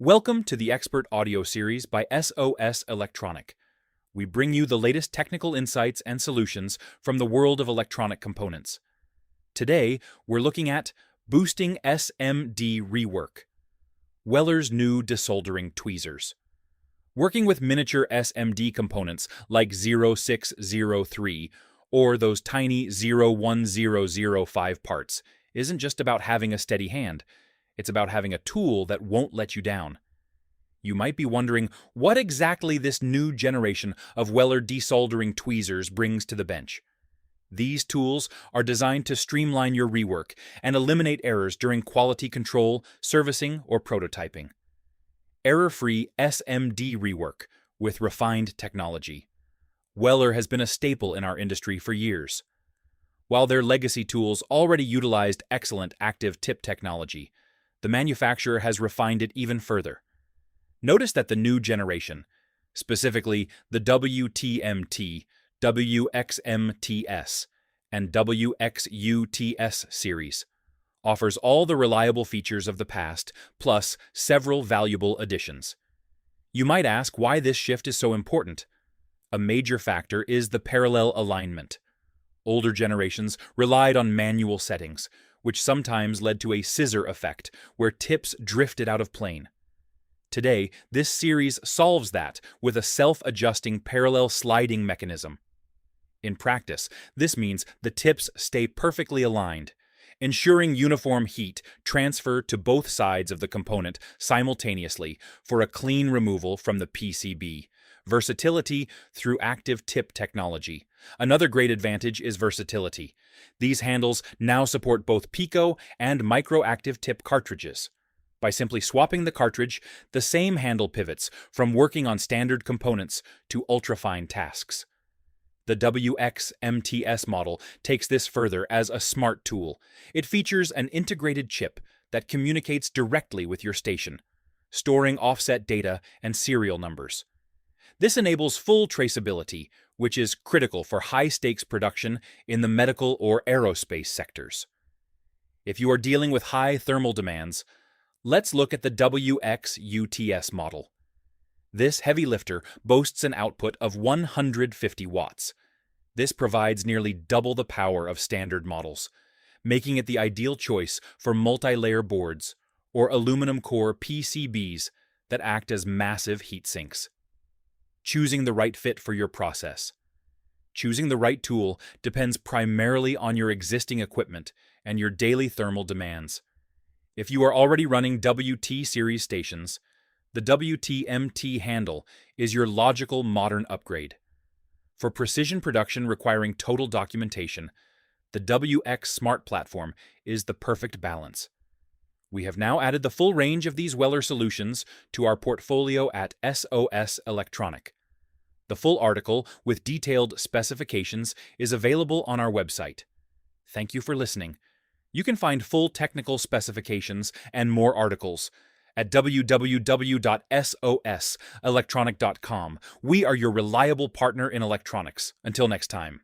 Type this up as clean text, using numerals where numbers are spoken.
Welcome to the Expert Audio Series by SOS Electronic. We bring you the latest technical insights and solutions from the world of electronic components. Today, we're looking at boosting SMD Rework, Weller's new desoldering tweezers. Working with miniature SMD components like 0603 or those tiny 01005 parts isn't just about having a steady hand. It's about having a tool that won't let you down. You might be wondering what exactly this new generation of Weller desoldering tweezers brings to the bench. These tools are designed to streamline your rework and eliminate errors during quality control, servicing, or prototyping. Error-free SMD rework with refined technology. Weller has been a staple in our industry for years. While their legacy tools already utilized excellent active tip technology, the manufacturer has refined it even further. Notice that the new generation, specifically the WTMT, WXMTS, and WXUTS series, offers all the reliable features of the past, plus several valuable additions. You might ask why this shift is so important. A major factor is the parallel alignment. Older generations relied on manual settings, which sometimes led to a scissor effect where tips drifted out of plane. Today, this series solves that with a self-adjusting parallel sliding mechanism. In practice, this means the tips stay perfectly aligned, ensuring uniform heat transfer to both sides of the component simultaneously for a clean removal from the PCB. Versatility through active tip technology. Another great advantage is versatility. These handles now support both pico and micro-active tip cartridges. By simply swapping the cartridge, the same handle pivots from working on standard components to ultrafine tasks. The WXMTS model takes this further as a smart tool. It features an integrated chip that communicates directly with your station, storing offset data and serial numbers. This enables full traceability, which is critical for high-stakes production in the medical or aerospace sectors. If you are dealing with high thermal demands, let's look at the WXUTS model. This heavy lifter boasts an output of 150 watts. This provides nearly double the power of standard models, making it the ideal choice for multi-layer boards or aluminum core PCBs that act as massive heat sinks. Choosing the right fit for your process. Choosing the right tool depends primarily on your existing equipment and your daily thermal demands. If you are already running WT series stations, the WTMT handle is your logical modern upgrade. For precision production requiring total documentation, the WXsmart platform is the perfect balance. We have now added the full range of these Weller solutions to our portfolio at SOS Electronic. The full article with detailed specifications is available on our website. Thank you for listening. You can find full technical specifications and more articles at www.soselectronic.com. We are your reliable partner in electronics. Until next time.